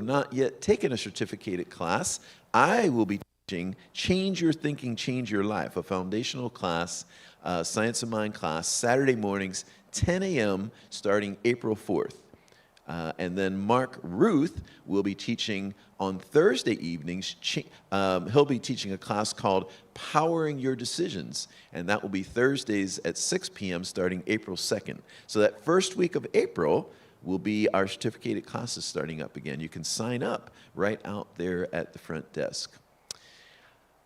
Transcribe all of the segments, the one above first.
not yet taken a certificated class, I will be teaching Change Your Thinking, Change Your Life, a foundational class, Science of Mind class, Saturday mornings, 10 a.m., starting April 4th. And then Mark Ruth will be teaching on Thursday evenings. He'll be teaching a class called Powering Your Decisions, and that will be Thursdays at 6 p.m. starting April 2nd. So that first week of April will be our certificated classes starting up again. You can sign up right out there at the front desk.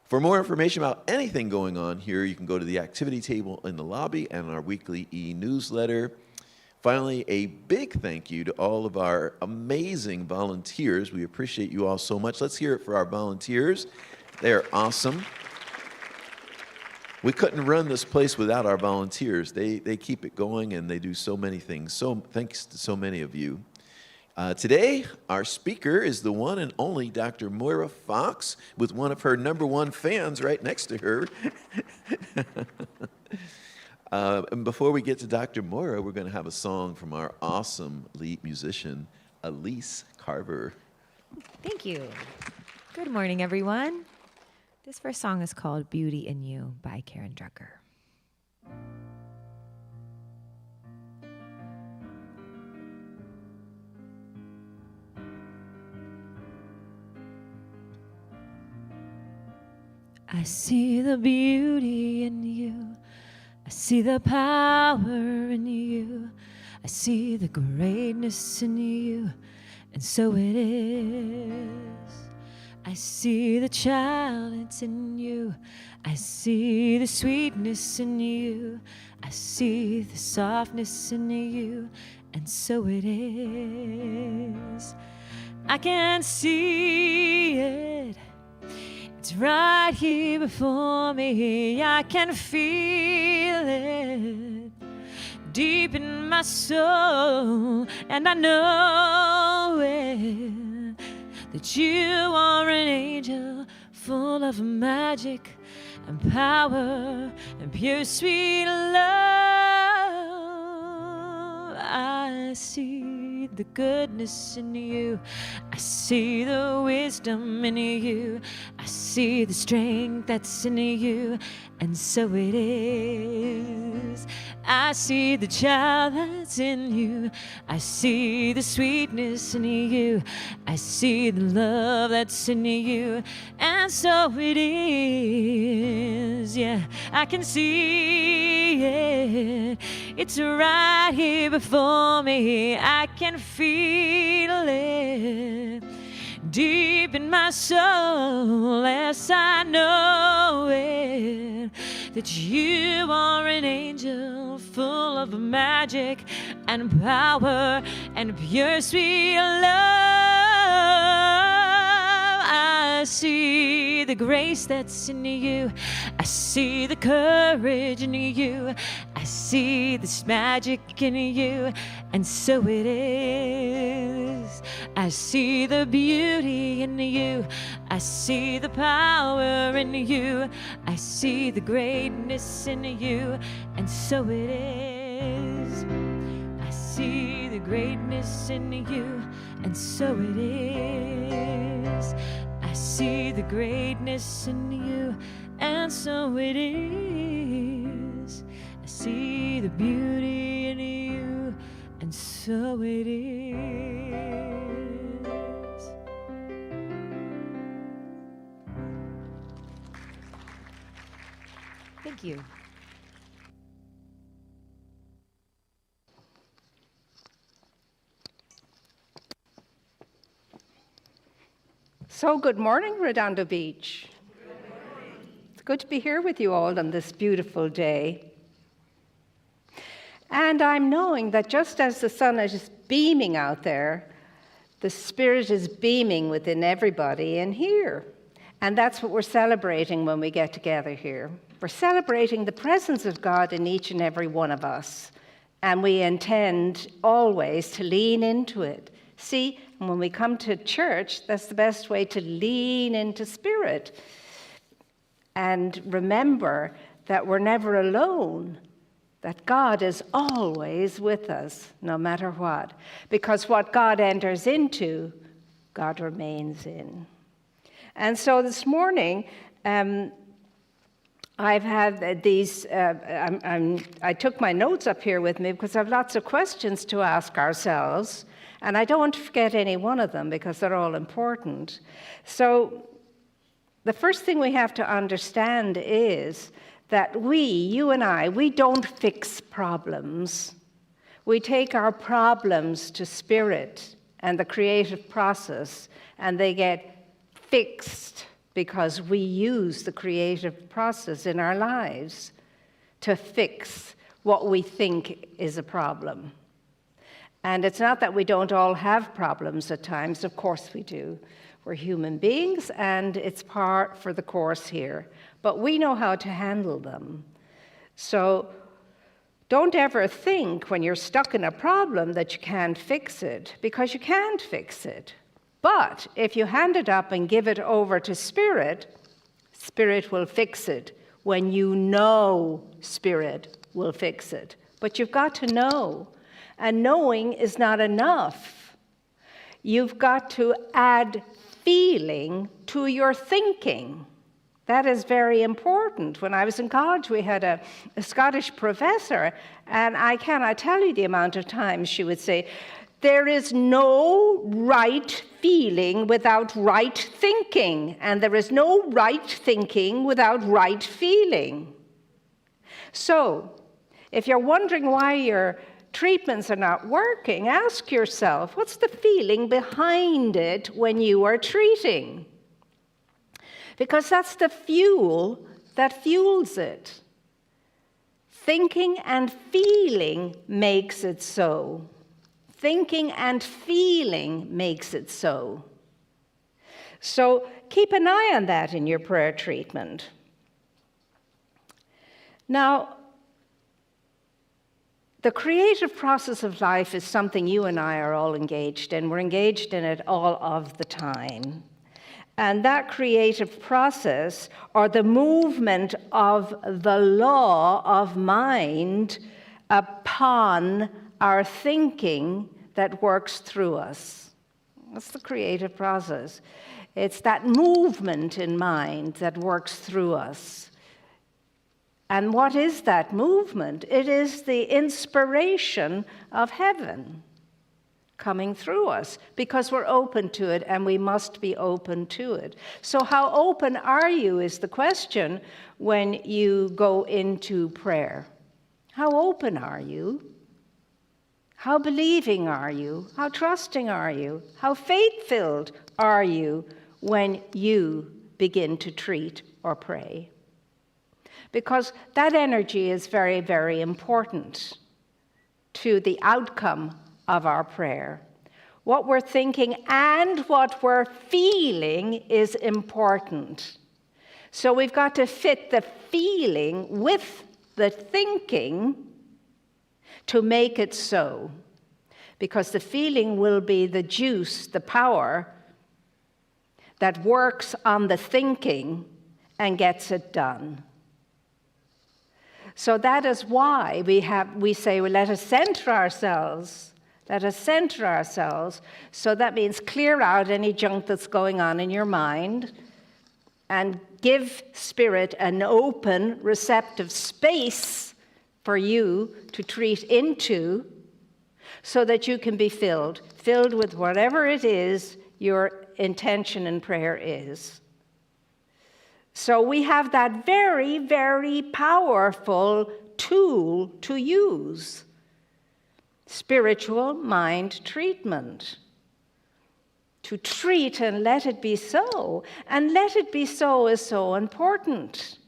For more information about anything going on here, you can go to the activity table in the lobby and our weekly e-newsletter. Finally, a big thank you to all of our amazing volunteers. We appreciate you all so much. Let's hear it for our volunteers. They're awesome. We couldn't run this place without our volunteers. They keep it going, and they do so many things. So thanks to so many of you. Today, our speaker is the one and only Dr. Moira Foxe, with one of her #1 fans right next to her. And before we get to Dr. Moira, we're going to have a song from our awesome lead musician, Elise Carver. Thank you. Good morning, everyone. This first song is called Beauty in You by Karen Drucker. I see the beauty in you. I see the power in you. I see the greatness in you, and so it is. I see the child that's in you. I see the sweetness in you. I see the softness in you, and so it is. I can see it. It's right here before me. I can feel it deep in my soul, and I know it, that you are an angel full of magic and power and pure sweet love. I see the goodness in you. I see the wisdom in you. I see the strength that's in you, and so it is. I see the child that's in you. I see the sweetness in you. I see the love that's in you, and so it is. Yeah, I can see it. It's right here before me. I can feel it deep in my soul. Yes, I know it, that you are an angel full of magic and power and pure sweet love. I see the grace that's in you. I see the courage in you. I see this magic in you, and so it is. I see the beauty in you. I see the power in you. I see the greatness in you, and so it is. I see the greatness in you, and so it is. I see the greatness in you, and so it is. I see the beauty in you, and so it is. Thank you. So good morning, Redondo Beach. It's good to be here with you all on this beautiful day. And I'm knowing that just as the sun is beaming out there, the Spirit is beaming within everybody in here. And that's what we're celebrating when we get together here. We're celebrating the presence of God in each and every one of us. And we intend always to lean into it. See, when we come to church, that's the best way to lean into Spirit. And remember that we're never alone, that God is always with us, no matter what. Because what God enters into, God remains in. And so this morning, I've had these, I took my notes up here with me because I have lots of questions to ask ourselves, and I don't want to forget any one of them because they're all important. So the first thing we have to understand is that you and I, we don't fix problems. We take our problems to spirit and the creative process, and they get fixed because we use the creative process in our lives to fix what we think is a problem. And it's not that we don't all have problems at times. Of course we do. We're human beings, and it's part for the course here. But we know how to handle them. So don't ever think when you're stuck in a problem that you can't fix it, because you can't fix it. But if you hand it up and give it over to Spirit, Spirit will fix it when you know Spirit will fix it. But you've got to know. And knowing is not enough. You've got to add feeling to your thinking. That is very important. When I was in college, we had a Scottish professor, and I cannot tell you the amount of times she would say, there is no right feeling without right thinking, and there is no right thinking without right feeling. So, if you're wondering why your treatments are not working, ask yourself, what's the feeling behind it when you are treating? Because that's the fuel that fuels it. Thinking and feeling makes it so. Thinking and feeling makes it so. So keep an eye on that in your prayer treatment. Now, the creative process of life is something you and I are all engaged in. We're engaged in it all of the time. And that creative process, or the movement of the law of mind upon our thinking that works through us. That's the creative process. It's that movement in mind that works through us. And what is that movement? It is the inspiration of heaven coming through us, because we're open to it, and we must be open to it. So how open are you is the question when you go into prayer. How open are you? How believing are you? How trusting are you? How faith-filled are you when you begin to treat or pray? Because that energy is very, very important to the outcome of our prayer. What we're thinking and what we're feeling is important. So we've got to fit the feeling with the thinking to make it so. Because the feeling will be the juice, the power that works on the thinking and gets it done. So that is why we say, well, let us center ourselves. Let us center ourselves. So that means clear out any junk that's going on in your mind and give Spirit an open, receptive space for you to treat into, so that you can be filled with whatever it is your intention in prayer is. So we have that very, very powerful tool to use. Spiritual mind treatment. To treat and let it be so. And let it be so is so important.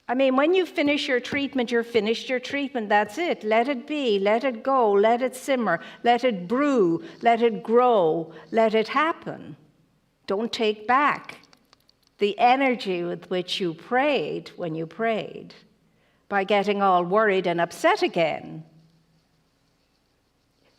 I mean, when you finish your treatment, you're finished your treatment. That's it. Let it be. Let it go. Let it simmer. Let it brew. Let it grow. Let it happen. Don't take back the energy with which you prayed when you prayed by getting all worried and upset again.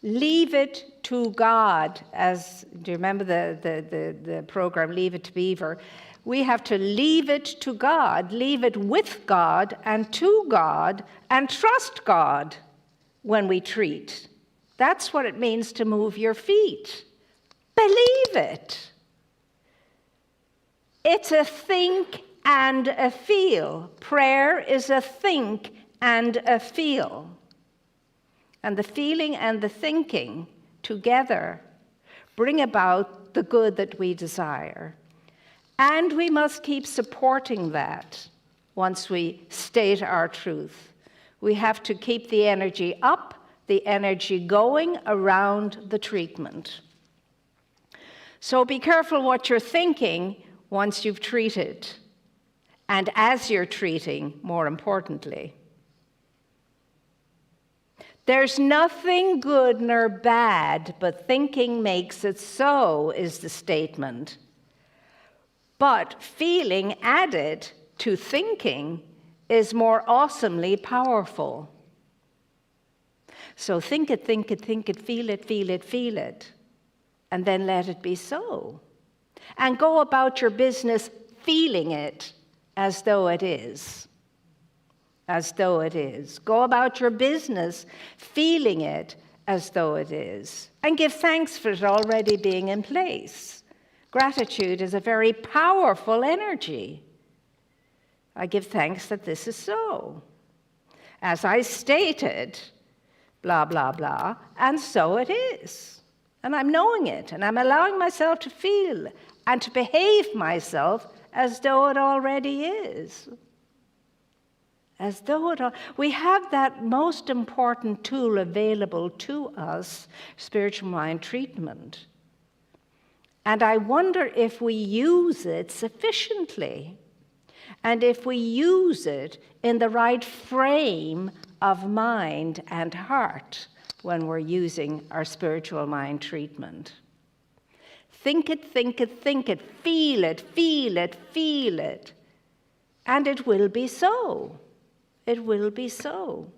Leave it to God. Do you remember the program, Leave It to Beaver? We have to leave it to God, leave it with God and to God, and trust God when we treat. That's what it means to move your feet. Believe it. It's a think and a feel. Prayer is a think and a feel. And the feeling and the thinking together bring about the good that we desire. And we must keep supporting that once we state our truth. We have to keep the energy up, the energy going around the treatment. So be careful what you're thinking once you've treated, and as you're treating, more importantly. There's nothing good nor bad, but thinking makes it so, is the statement. But feeling added to thinking is more awesomely powerful. So think it, feel it, feel it, feel it, and then let it be so. And go about your business feeling it as though it is. As though it is. Go about your business feeling it as though it is. And give thanks for it already being in place. Gratitude is a very powerful energy. I give thanks that this is so. As I stated, blah, blah, blah, and so it is. And I'm knowing it, and I'm allowing myself to feel and to behave myself as though it already is. As though it all, we have that most important tool available to us, spiritual mind treatment. And I wonder if we use it sufficiently, and if we use it in the right frame of mind and heart when we're using our spiritual mind treatment. Think it, think it, think it, feel it, feel it, feel it, and it will be so. It will be so.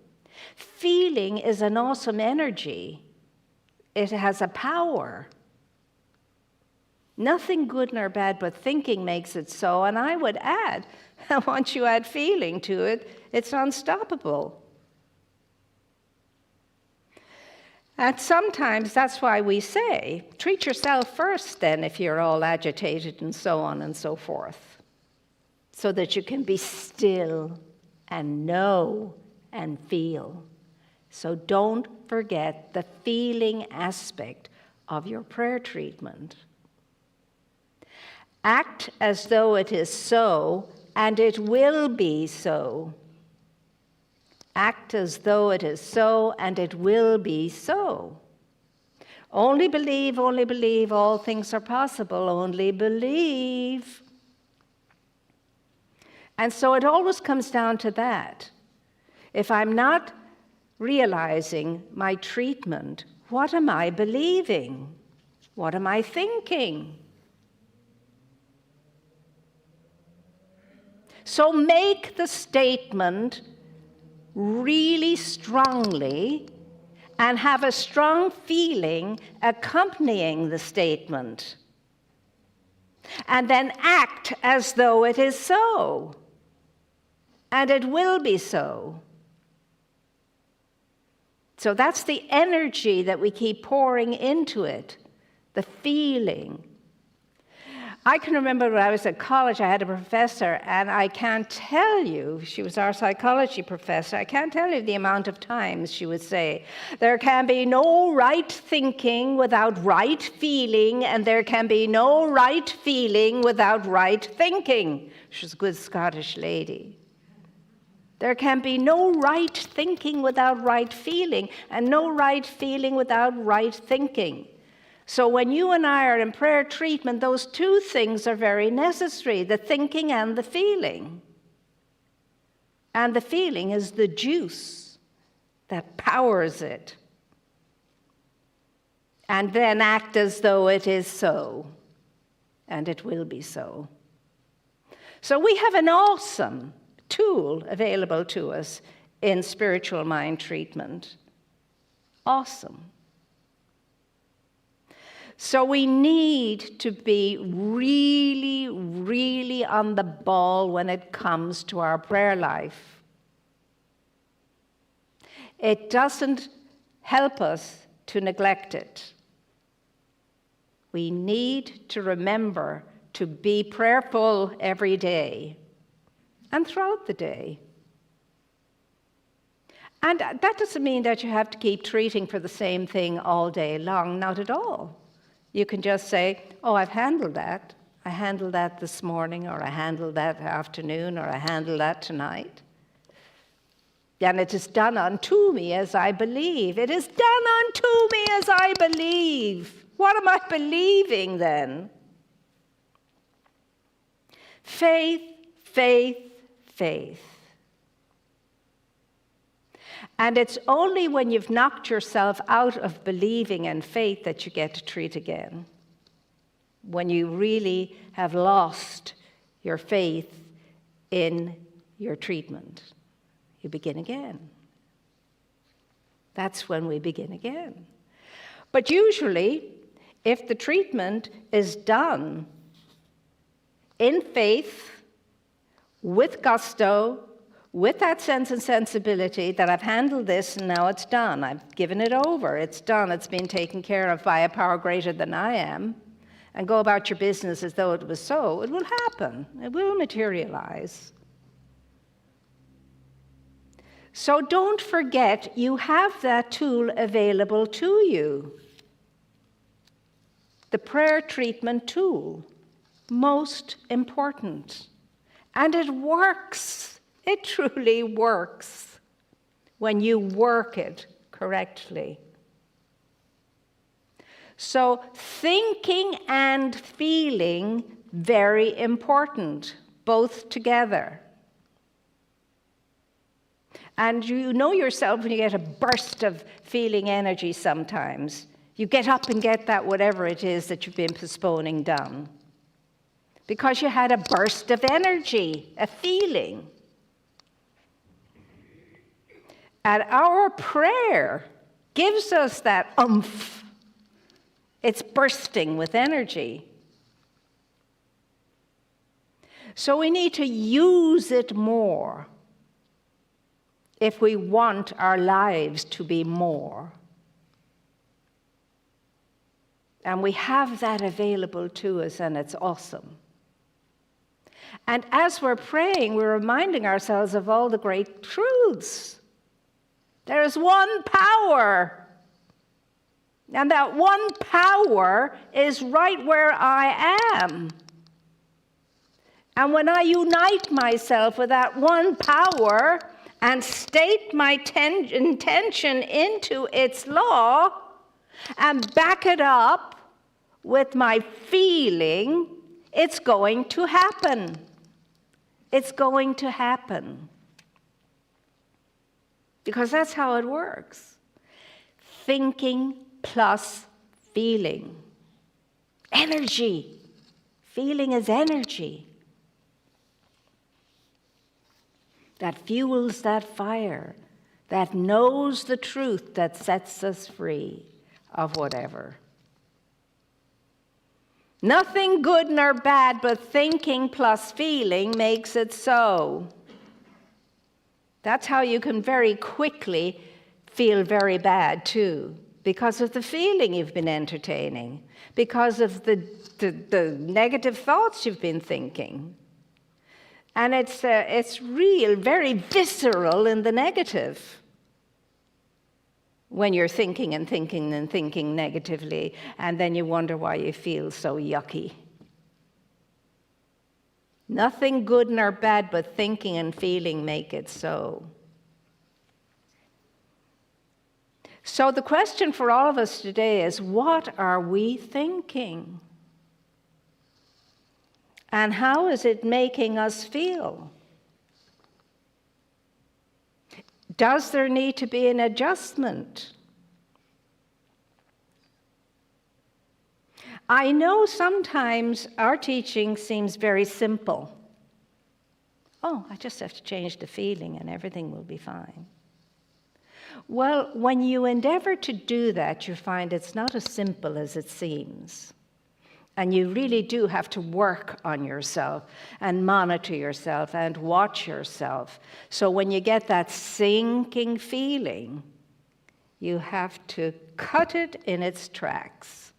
Feeling is an awesome energy. It has a power. Nothing good nor bad, but thinking makes it so. And I would add, once you add feeling to it, it's unstoppable. And sometimes that's why we say, treat yourself first then if you're all agitated and so on and so forth, so that you can be still and know and feel. So don't forget the feeling aspect of your prayer treatment. Act as though it is so, and it will be so. Act as though it is so, and it will be so. Only believe, all things are possible, only believe. And so it always comes down to that. If I'm not realizing my treatment, what am I believing? What am I thinking? So make the statement really strongly and have a strong feeling accompanying the statement. And then act as though it is so. And it will be so. So that's the energy that we keep pouring into it, the feeling. I can remember when I was at college, I had a professor, and I can't tell you, she was our psychology professor, I can't tell you the amount of times she would say, there can be no right thinking without right feeling, and there can be no right feeling without right thinking. She was a good Scottish lady. There can be no right thinking without right feeling, and no right feeling without right thinking. So when you and I are in prayer treatment, those two things are very necessary, the thinking and the feeling. And the feeling is the juice that powers it. And then act as though it is so, and it will be so. So we have an awesome tool available to us in spiritual mind treatment. Awesome. So we need to be really, really on the ball when it comes to our prayer life. It doesn't help us to neglect it. We need to remember to be prayerful every day and throughout the day. And that doesn't mean that you have to keep treating for the same thing all day long, not at all. You can just say, oh, I've handled that. I handled that this morning, or I handled that afternoon, or I handled that tonight. And it is done unto me as I believe. It is done unto me as I believe. What am I believing then? Faith, faith, faith. And it's only when you've knocked yourself out of believing and faith that you get to treat again. When you really have lost your faith in your treatment, you begin again. That's when we begin again. But usually, if the treatment is done in faith, with gusto, with that sense and sensibility that I've handled this and now it's done, I've given it over, it's done, it's been taken care of by a power greater than I am, and go about your business as though it was so, it will happen, it will materialize. So don't forget, you have that tool available to you. The prayer treatment tool, most important. And it works. It truly works when you work it correctly. So thinking and feeling, very important, both together. And you know yourself when you get a burst of feeling energy sometimes. You get up and get that whatever it is that you've been postponing done. Because you had a burst of energy, a feeling. And our prayer gives us that oomph. It's bursting with energy. So we need to use it more if we want our lives to be more. And we have that available to us, and it's awesome. And as we're praying, we're reminding ourselves of all the great truths. There is one power. And that one power is right where I am. And when I unite myself with that one power and state my intention into its law and back it up with my feeling, it's going to happen. It's going to happen. Because that's how it works. Thinking plus feeling. Energy. Feeling is energy. That fuels that fire, that knows the truth that sets us free of whatever. Nothing good nor bad, but thinking plus feeling makes it so. That's how you can very quickly feel very bad too, because of the feeling you've been entertaining, because of the negative thoughts you've been thinking. And it's real, very visceral in the negative when you're thinking and thinking and thinking negatively, and then you wonder why you feel so yucky. Nothing good nor bad, but thinking and feeling make it so. So the question for all of us today is, what are we thinking? And how is it making us feel? Does there need to be an adjustment? I know sometimes our teaching seems very simple. Oh, I just have to change the feeling and everything will be fine. Well, when you endeavor to do that, you find it's not as simple as it seems. And you really do have to work on yourself and monitor yourself and watch yourself. So when you get that sinking feeling, you have to cut it in its tracks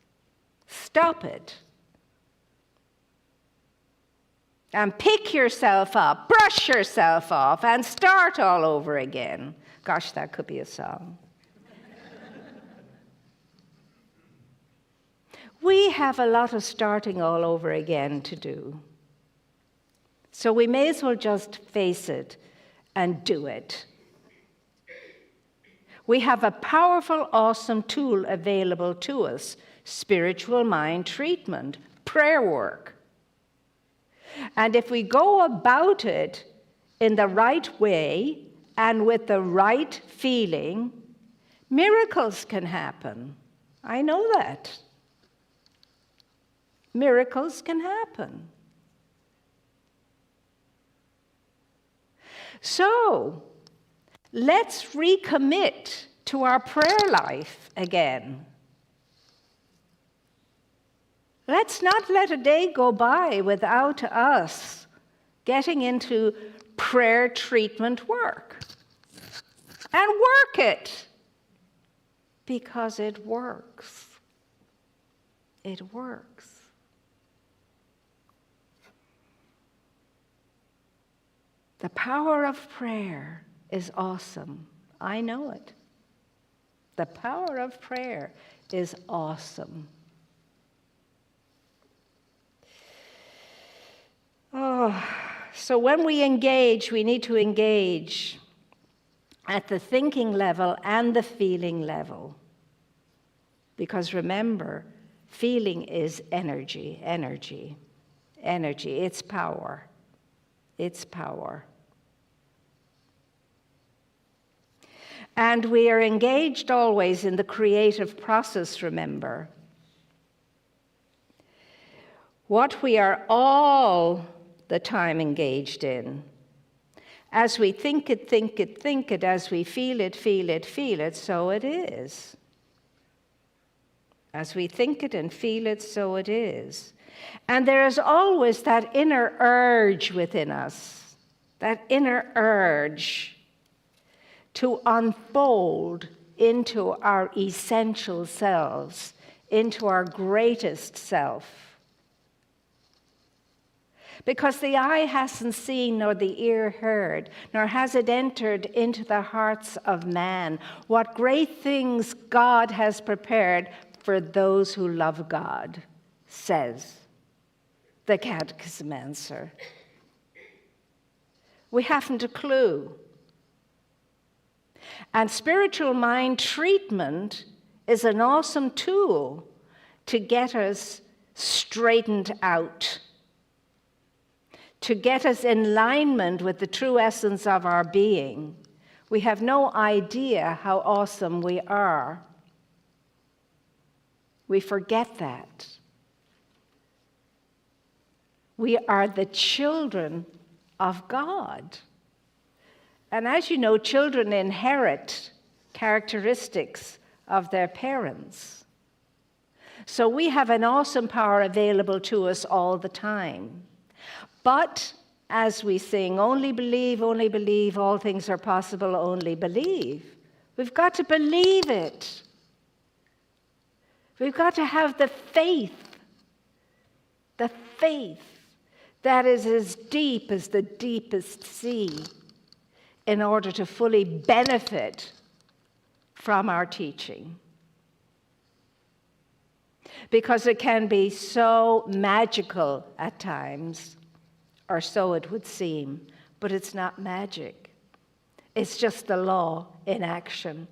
Stop it. And pick yourself up, brush yourself off, and start all over again. Gosh, that could be a song. We have a lot of starting all over again to do. So we may as well just face it and do it. We have a powerful, awesome tool available to us: spiritual mind treatment, prayer work. And if we go about it in the right way and with the right feeling, miracles can happen. I know that. Miracles can happen. So, let's recommit to our prayer life again. Let's not let a day go by without us getting into prayer treatment work. And work it. Because it works. It works. The power of prayer is awesome. I know it. The power of prayer is awesome. Oh, so when we engage, we need to engage at the thinking level and the feeling level. Because remember, feeling is energy, energy, energy. It's power. It's power. And we are engaged always in the creative process, remember. What we are all the time engaged in. As we think it, think it, think it, as we feel it, feel it, feel it, so it is. As we think it and feel it, so it is. And there is always that inner urge within us, that inner urge to unfold into our essential selves, into our greatest self. Because the eye hasn't seen, nor the ear heard, nor has it entered into the hearts of man what great things God has prepared for those who love God, says the Catechism answer. We haven't a clue. And spiritual mind treatment is an awesome tool to get us straightened out, to get us in alignment with the true essence of our being. We have no idea how awesome we are. We forget that. We are the children of God. And as you know, children inherit characteristics of their parents. So we have an awesome power available to us all the time. But as we sing, only believe, all things are possible, only believe. We've got to believe it. We've got to have the faith that is as deep as the deepest sea in order to fully benefit from our teaching. Because it can be so magical at times, or so it would seem, but it's not magic. It's just the law in action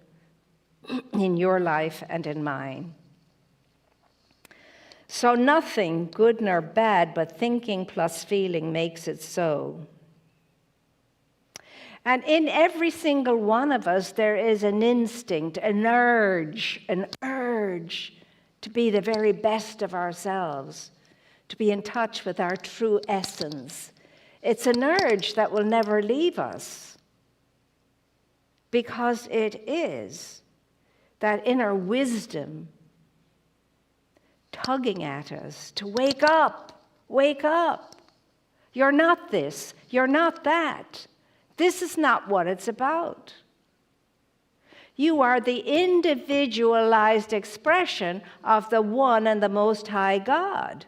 in your life and in mine. So nothing, good nor bad, but thinking plus feeling makes it so. And in every single one of us, there is an instinct, an urge to be the very best of ourselves, to be in touch with our true essence. It's an urge that will never leave us, because it is that inner wisdom tugging at us to wake up, wake up. You're not this, you're not that. This is not what it's about. You are the individualized expression of the one and the Most High God.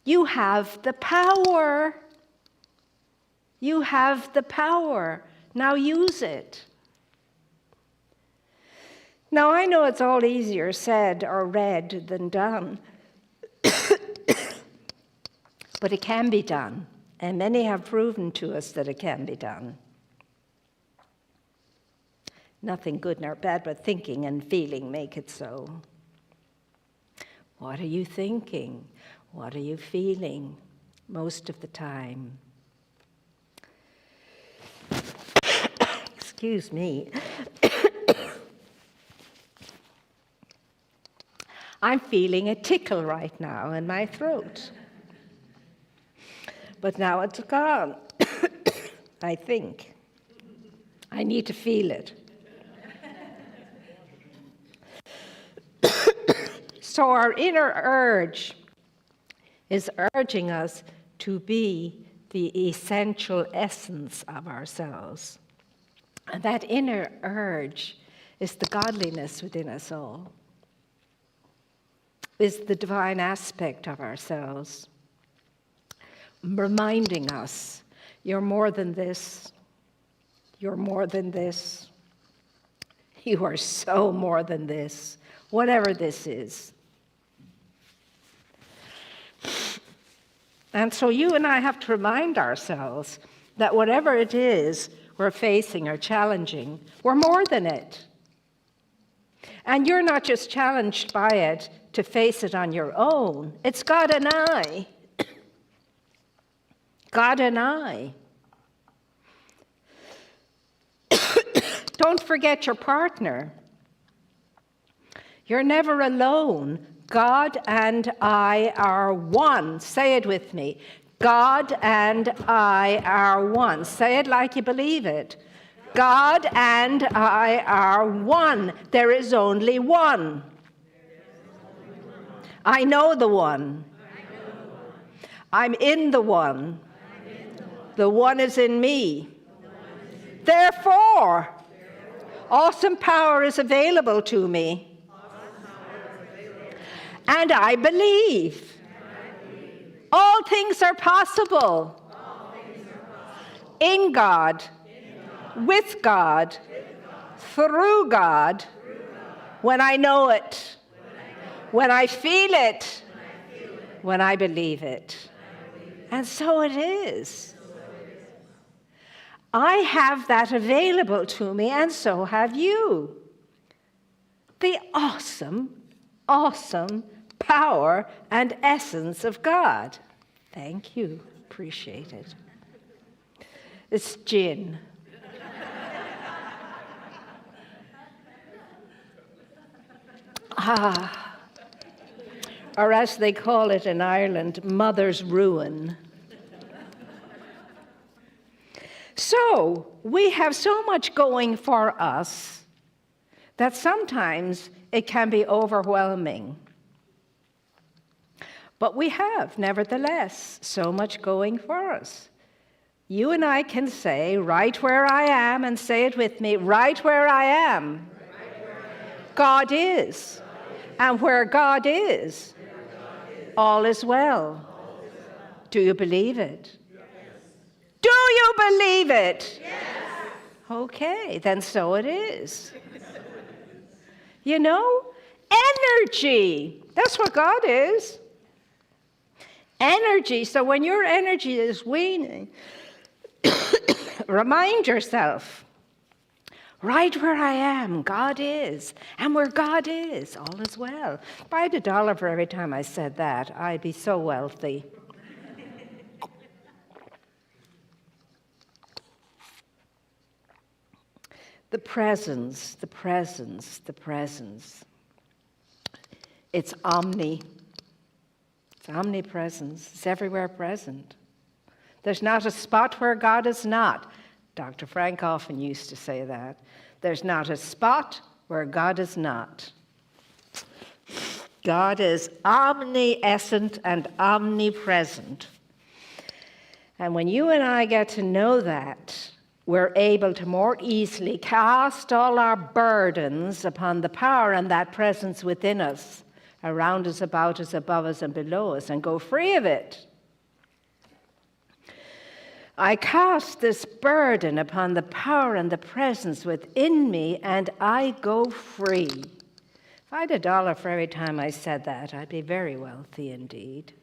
You have the power. You have the power. Now use it. Now, I know it's all easier said or read than done, but it can be done, and many have proven to us that it can be done. Nothing good nor bad, but thinking and feeling make it so. What are you thinking? What are you feeling most of the time? Excuse me. I'm feeling a tickle right now in my throat. But now it's gone, I think. I need to feel it. So our inner urge is urging us to be the essential essence of ourselves. And that inner urge is the godliness within us all, is the divine aspect of ourselves, reminding us, you're more than this, you're more than this, you are so more than this, whatever this is. And so you and I have to remind ourselves that whatever it is we're facing or challenging, we're more than it. And you're not just challenged by it to face it on your own. It's God and I. God and I. Don't forget your partner. You're never alone. God and I are one. Say it with me. God and I are one. Say it like you believe it. God and I are one. There is only one. I know the one. I'm in the one. The one is in me. Therefore, awesome power is available to me. And I believe. All things are possible. In God. With God. Through God. When I know it. When I feel it. When I believe it. And so it is. I have that available to me, and so have you. The awesome, awesome power and essence of God. Thank you. Appreciate it. It's gin. Or as they call it in Ireland, mother's ruin. So, we have so much going for us that sometimes it can be overwhelming. But we have, nevertheless, so much going for us. You and I can say, right where I am, and say it with me, right where I am, God is. And where God is, all is well. Do you believe it? Do you believe it? Yes. Okay, then so it is. You know, energy. That's what God is. Energy. So when your energy is waning, remind yourself, right where I am, God is. And where God is, all is well. If I had $1 for every time I said that, I'd be so wealthy. The presence, the presence, the presence. It's omnipresence. It's everywhere present. There's not a spot where God is not. Dr. Frank often used to say that. There's not a spot where God is not. God is omniscient and omnipresent. And when you and I get to know that, we're able to more easily cast all our burdens upon the power and that presence within us, around us, about us, above us, and below us, and go free of it. I cast this burden upon the power and the presence within me, and I go free. If I had $1 for every time I said that, I'd be very wealthy indeed.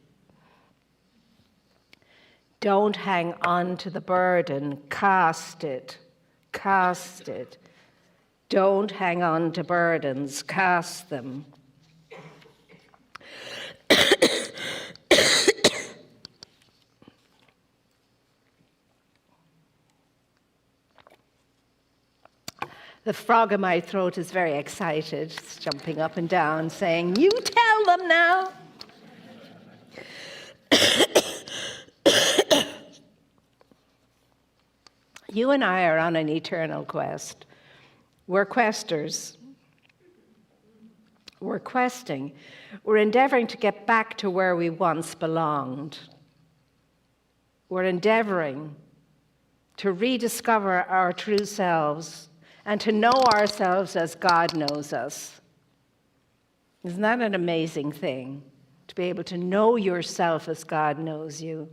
Don't hang on to the burden. Cast it. Cast it. Don't hang on to burdens. Cast them. The frog in my throat is very excited. It's jumping up and down, saying, "You tell them now." You and I are on an eternal quest. We're questers. We're questing. We're endeavoring to get back to where we once belonged. We're endeavoring to rediscover our true selves and to know ourselves as God knows us. Isn't that an amazing thing? To be able to know yourself as God knows you.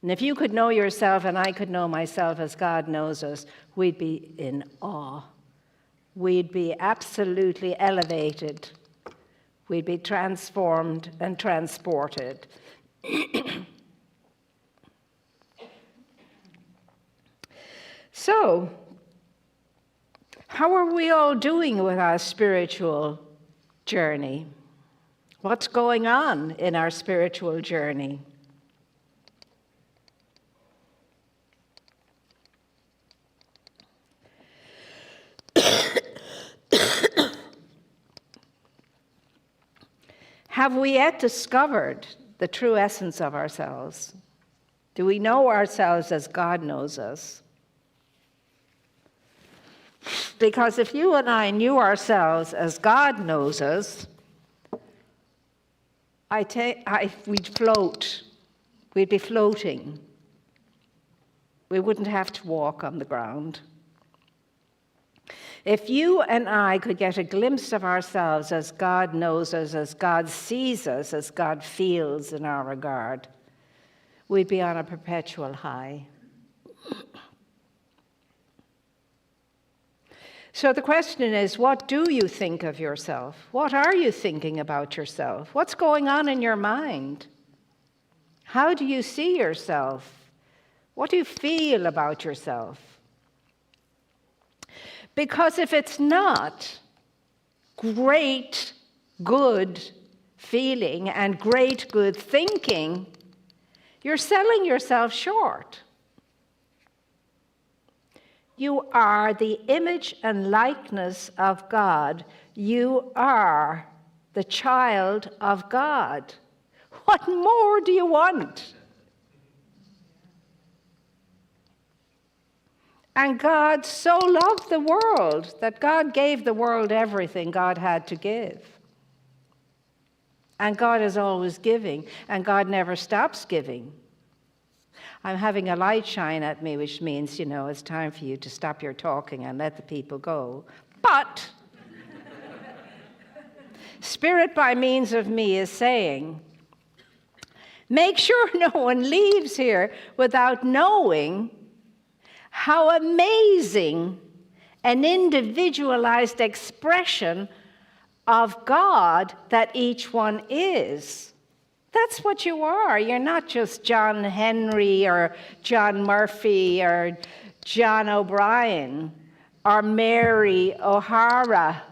And if you could know yourself and I could know myself as God knows us, we'd be in awe. We'd be absolutely elevated. We'd be transformed and transported. So, how are we all doing with our spiritual journey? What's going on in our spiritual journey? Have we yet discovered the true essence of ourselves? Do we know ourselves as God knows us? Because if you and I knew ourselves as God knows us, we'd float. We'd be floating. We wouldn't have to walk on the ground. If you and I could get a glimpse of ourselves as God knows us, as God sees us, as God feels in our regard, we'd be on a perpetual high. So the question is, what do you think of yourself? What are you thinking about yourself? What's going on in your mind? How do you see yourself? What do you feel about yourself? Because if it's not great, good feeling and great, good thinking, you're selling yourself short. You are the image and likeness of God. You are the child of God. What more do you want? And God so loved the world that God gave the world everything God had to give. And God is always giving, and God never stops giving. I'm having a light shine at me, which means, it's time for you to stop your talking and let the people go. But Spirit by means of me is saying, make sure no one leaves here without knowing how amazing an individualized expression of God that each one is. That's what you are. You're not just John Henry or John Murphy or John O'Brien or Mary O'Hara.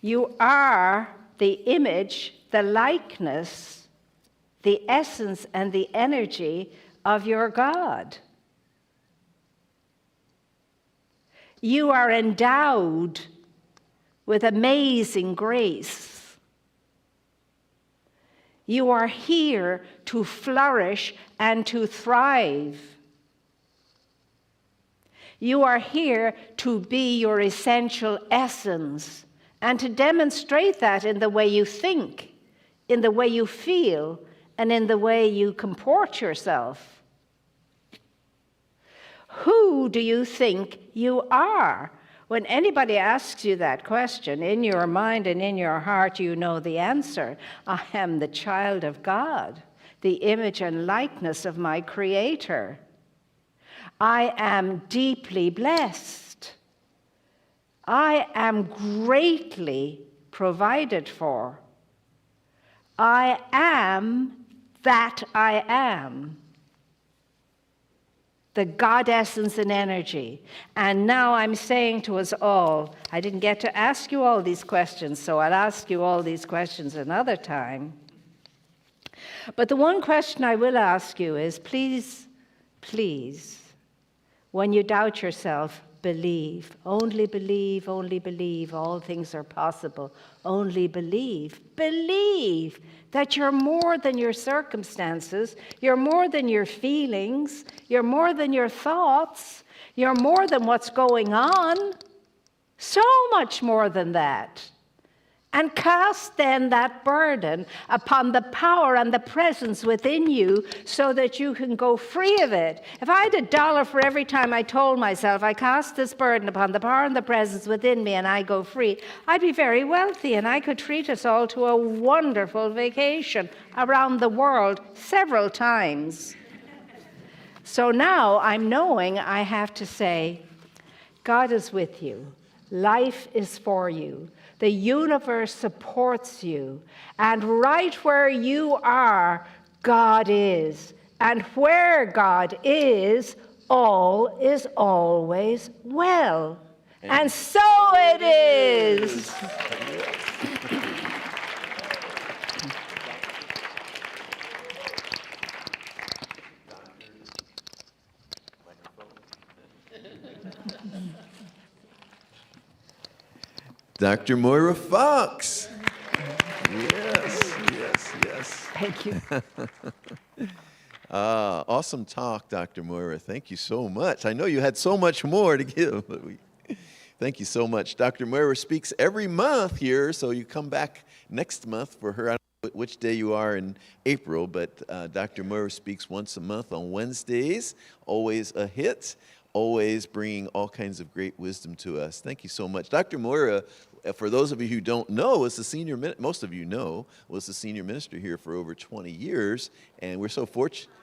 You are the image, the likeness, the essence and the energy of your God. You are endowed with amazing grace. You are here to flourish and to thrive. You are here to be your essential essence and to demonstrate that in the way you think, in the way you feel, and in the way you comport yourself. Who do you think you are? When anybody asks you that question, in your mind and in your heart, you know the answer. I am the child of God, the image and likeness of my Creator. I am deeply blessed. I am greatly provided for. I am that I am. The God essence and energy. And now I'm saying to us all, I didn't get to ask you all these questions, so I'll ask you all these questions another time. But the one question I will ask you is, please, please, when you doubt yourself, believe. Only believe, all things are possible. Only believe. Believe that you're more than your circumstances, you're more than your feelings, you're more than your thoughts, you're more than what's going on. So much more than that. And cast then that burden upon the power and the presence within you so that you can go free of it. If I had $1 for every time I told myself I cast this burden upon the power and the presence within me and I go free, I'd be very wealthy and I could treat us all to a wonderful vacation around the world several times. So now I'm knowing I have to say, God is with you. Life is for you. The universe supports you. And right where you are, God is. And where God is always well. And so it is. Dr. Moira Foxe. Yes. Thank you. Awesome talk, Dr. Moira. Thank you so much. I know you had so much more to give, but thank you so much. Dr. Moira speaks every month here, so you come back next month for her. I don't know which day you are in April, but Dr. Moira speaks once a month on Wednesdays, always a hit, always bringing all kinds of great wisdom to us. Thank you so much. Dr. Moira, for those of you who don't know, was the senior, most of you know, was the senior minister here for over 20 years, and we're so fortunate.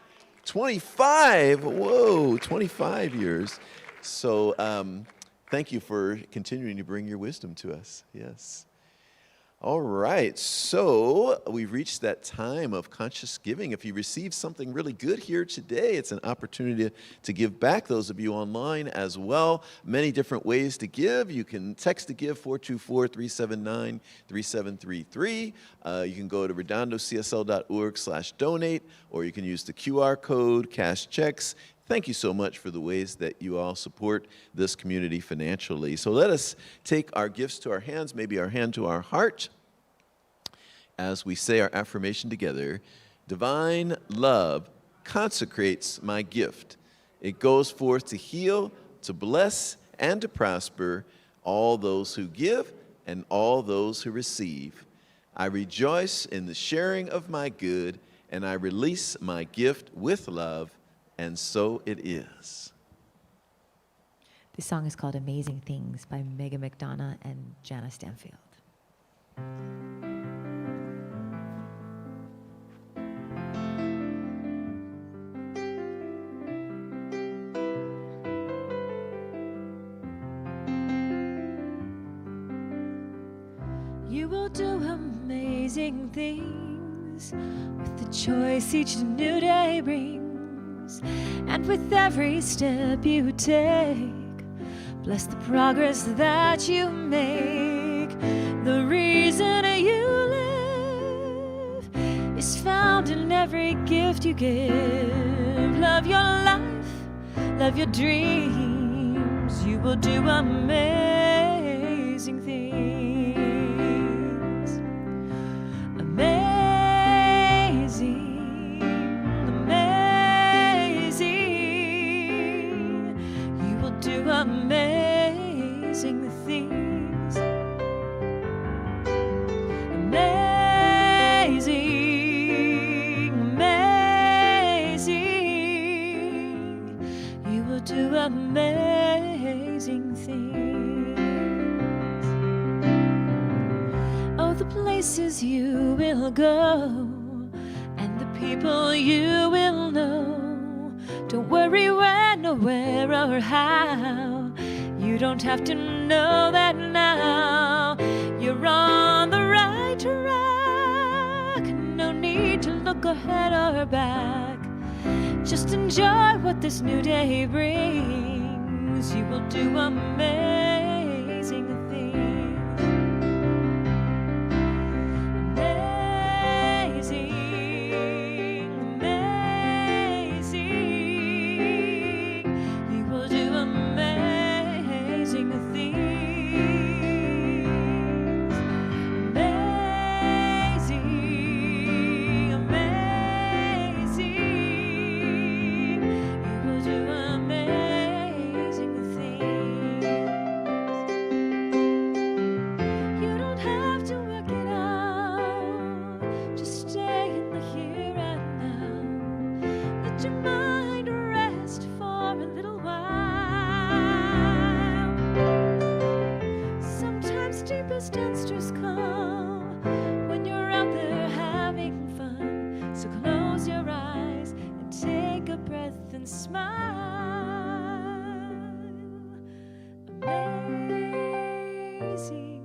25, whoa, 25 years. So thank you for continuing to bring your wisdom to us, yes. All right, so we've reached that time of conscious giving. If you received something really good here today, it's an opportunity to give back. Those of you online as well, many different ways to give. You can text to give 424-379-3733. You can go to redondocsl.org/donate, or you can use the QR code, cash checks. Thank you so much for the ways that you all support this community financially. So let us take our gifts to our hands, maybe our hand to our heart, as we say our affirmation together. Divine love consecrates my gift. It goes forth to heal, to bless, and to prosper all those who give and all those who receive. I rejoice in the sharing of my good, and I release my gift with love. And so it is. This song is called Amazing Things by Megan McDonough and Jana Stanfield. You will do amazing things with the choice each new day brings. And with every step you take, bless the progress that you make. The reason you live is found in every gift you give. Love your life, love your dreams. You will do amazing things. Amazing. Amazing things. Amazing, places you will go, and the people you will know. Don't worry when or where or how. You don't have to know that now. You're on the right track. No need to look ahead or back. Just enjoy what this new day brings. You will do amazing things. Amazing, amazing. You will do amazing things. Amazing, amazing. You will do amazing things. You don't have to work it out. Just stay in the here and now. Let your mind rest for a little while. Sometimes deepest answers come when you're out there having fun. So close your eyes and take a breath and smile. Amazing,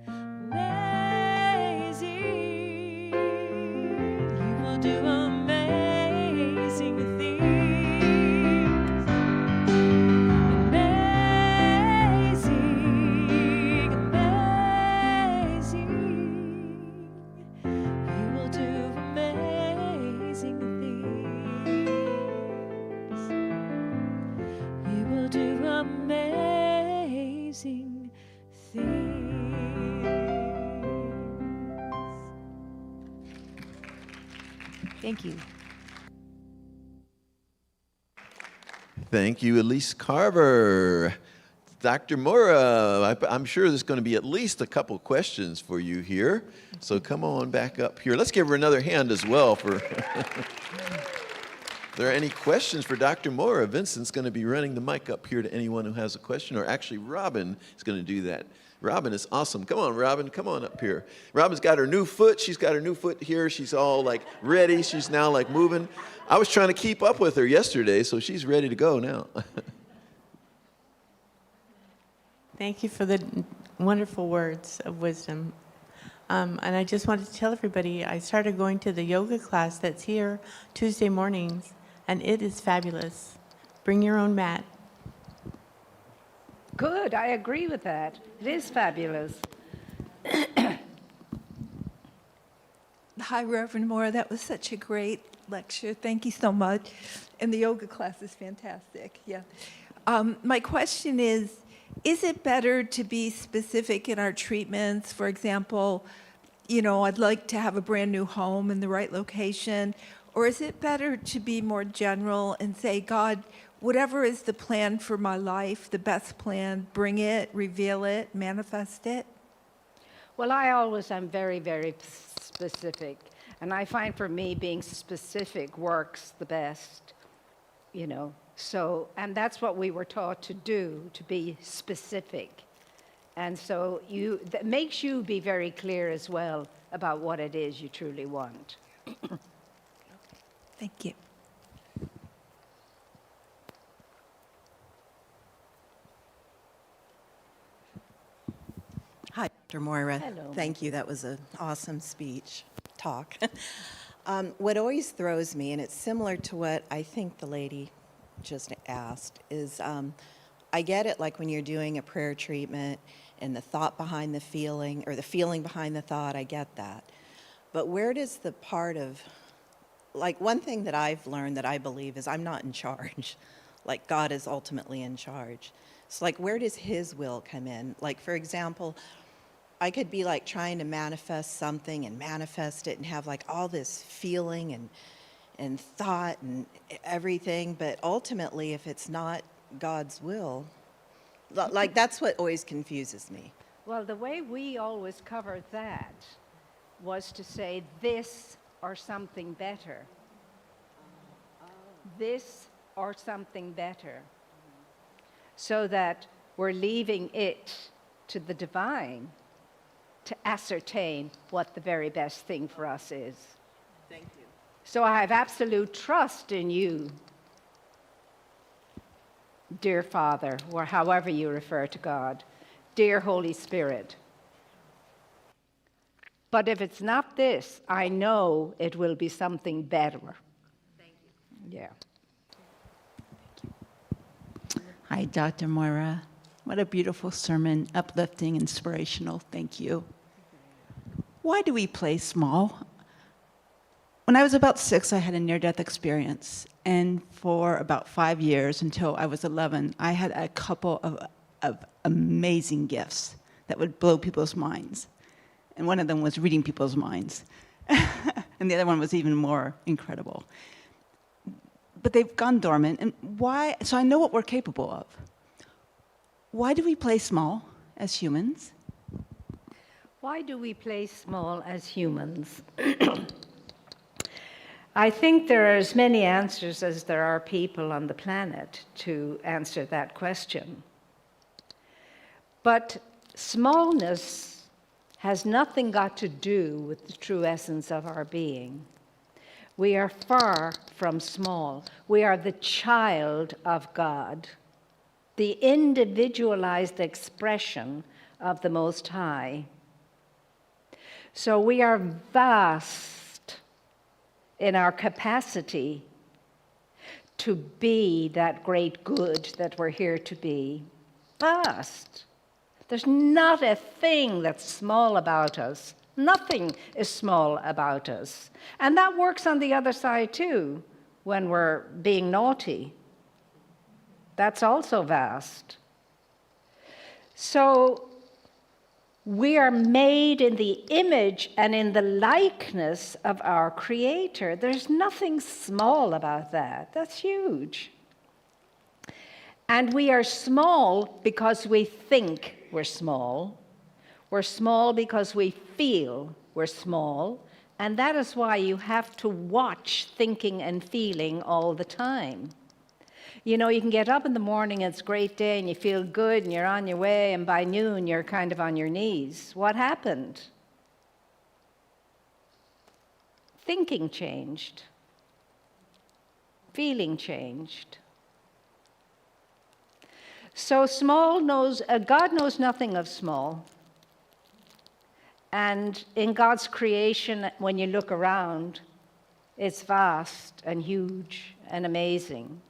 amazing. You will do amazing things. Amazing, amazing. You will do amazing things. You will do amazing things. Thank you. Thank you, Elise Carver. Dr. Moira, I'm sure there's going to be at least a couple questions for you here. So come on back up here. Let's give her another hand as well. For If there are any questions for Dr. Moira, Vincent's going to be running the mic up here to anyone who has a question, or actually Robin is going to do that. Robin is awesome. Come on, Robin, come on up here. Robin's got her new foot. She's got her new foot here. She's all like ready. She's now like moving. I was trying to keep up with her yesterday, so she's ready to go now. Thank you for the wonderful words of wisdom. And I just wanted to tell everybody, I started going to the yoga class that's here Tuesday mornings, and it is fabulous. Bring your own mat. Good, I agree with that. It is fabulous. Hi, Reverend Moira. That was such a great lecture. Thank you so much. And the yoga class is fantastic. Yeah. My question is it better to be specific in our treatments? For example, I'd like to have a brand new home in the right location. Or is it better to be more general and say, God, whatever is the plan for my life, the best plan, bring it, reveal it, manifest it? Well, I always am very, very specific. And I find for me being specific works the best, So, and that's what we were taught to do, to be specific. And so that makes you be very clear as well about what it is you truly want. Thank you. Hi, Dr. Moira. Hello. Thank you. That was an awesome talk. What always throws me, and it's similar to what I think the lady just asked, is I get it like when you're doing a prayer treatment and the thought behind the feeling, or the feeling behind the thought, I get that. But where does the part of, like one thing that I've learned that I believe is I'm not in charge. Like God is ultimately in charge. So like where does his will come in? Like for example, I could be like trying to manifest something and manifest it and have like all this feeling and thought and everything, but ultimately if it's not God's will, like that's what always confuses me. Well, the way we always covered that was to say this or something better. This or something better. So that we're leaving it to the divine to ascertain what the very best thing for us is. Thank you. So I have absolute trust in you, dear Father, or however you refer to God, dear Holy Spirit. But if it's not this, I know it will be something better. Thank you. Yeah. Hi, Dr. Moira. What a beautiful sermon, uplifting, inspirational. Thank you. Why do we play small? When I was about 6, I had a near-death experience. And for about 5 years, until I was 11, I had a couple of amazing gifts that would blow people's minds. And one of them was reading people's minds. And the other one was even more incredible. But they've gone dormant. And why? So I know what we're capable of. Why do we play small as humans? Why do we play small as humans? I think there are as many answers as there are people on the planet to answer that question. But smallness has nothing got to do with the true essence of our being. We are far from small. We are the child of God, the individualized expression of the Most High. So we are vast in our capacity to be that great good that we're here to be. Vast. There's not a thing that's small about us. Nothing is small about us. And that works on the other side too, when we're being naughty. That's also vast. So we are made in the image and in the likeness of our Creator. There's nothing small about that. That's huge. And we are small because we think we're small. We're small because we feel we're small. And that is why you have to watch thinking and feeling all the time. You know, you can get up in the morning, it's a great day, and you feel good, and you're on your way, and by noon, you're kind of on your knees. What happened? Thinking changed. Feeling changed. So God knows nothing of small. And in God's creation, when you look around, it's vast and huge and amazing.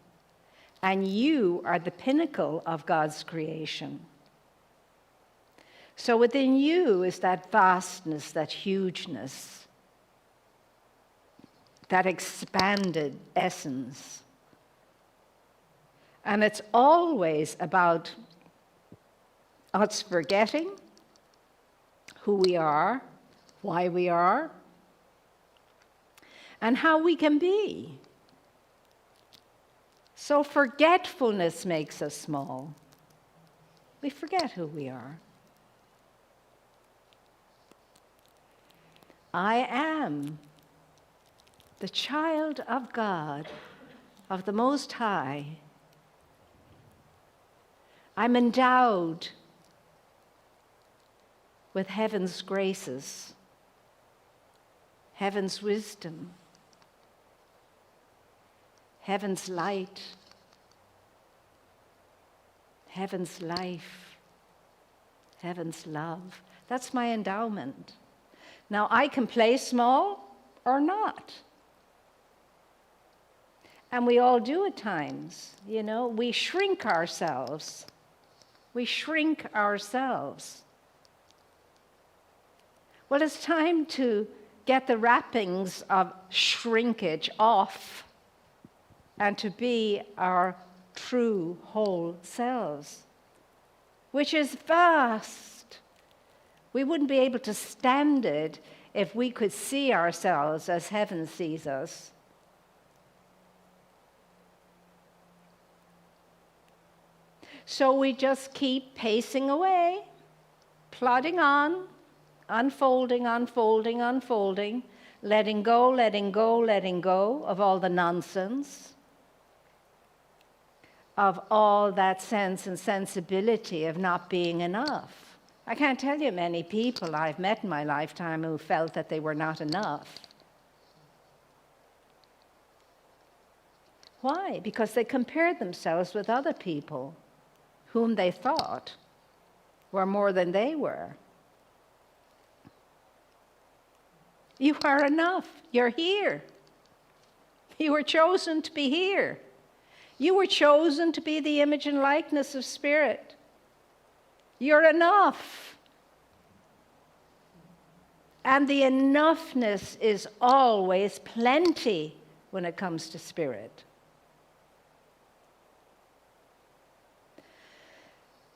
And you are the pinnacle of God's creation. So within you is that vastness, that hugeness, that expanded essence. And it's always about us forgetting who we are, why we are, and how we can be. So forgetfulness makes us small. We forget who we are. I am the child of God, of the Most High. I'm endowed with heaven's graces, heaven's wisdom, heaven's light, heaven's life, heaven's love. That's my endowment. Now, I can play small or not. And we all do at times, you know. We shrink ourselves. We shrink ourselves. Well, it's time to get the wrappings of shrinkage off and to be our true whole selves, which is vast. We wouldn't be able to stand it if we could see ourselves as heaven sees us. So we just keep pacing away, plodding on, unfolding, unfolding, unfolding, letting go, letting go, letting go of all the nonsense, of all that sense and sensibility of not being enough. I can't tell you many people I've met in my lifetime who felt that they were not enough. Why? Because they compared themselves with other people whom they thought were more than they were. You are enough. You're here. You were chosen to be here. You were chosen to be the image and likeness of Spirit. You're enough. And the enoughness is always plenty when it comes to Spirit.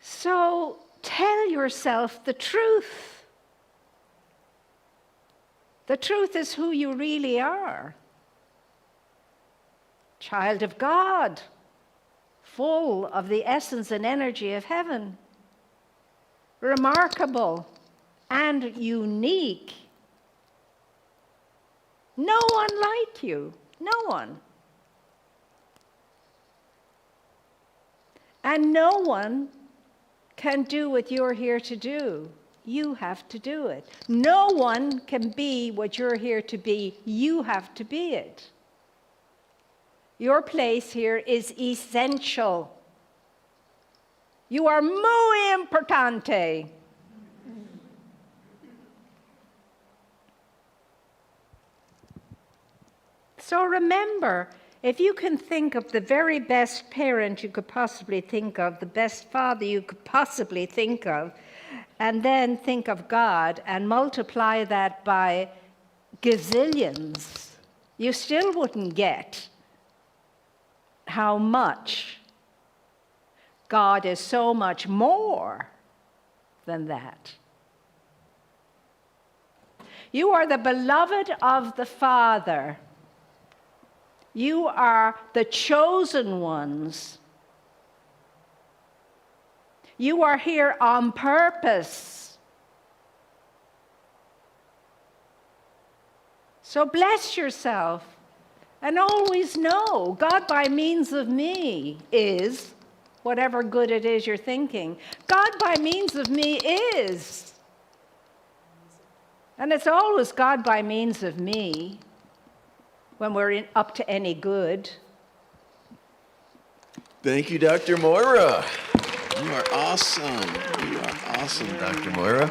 So tell yourself the truth. The truth is who you really are. Child of God, full of the essence and energy of heaven. Remarkable and unique. No one like you. No one. And no one can do what you're here to do. You have to do it. No one can be what you're here to be. You have to be it. Your place here is essential. You are muy importante. So remember, if you can think of the very best parent you could possibly think of, the best father you could possibly think of, and then think of God and multiply that by gazillions, you still wouldn't get how much God is so much more than that. You are the beloved of the Father. You are the chosen ones. You are here on purpose. So bless yourself and always know God by means of me is whatever good it is you're thinking. God by means of me is. And it's always God by means of me when we're up to any good. Thank you, Dr. Moira. You are awesome. You are awesome, Dr. Moira.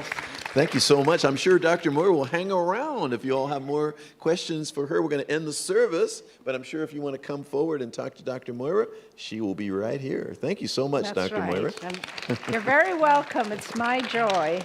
Thank you so much. I'm sure Dr. Moira will hang around if you all have more questions for her. We're going to end the service, but I'm sure if you want to come forward and talk to Dr. Moira, she will be right here. Thank you so much, That's Dr. right. Moira. And you're very welcome. It's my joy.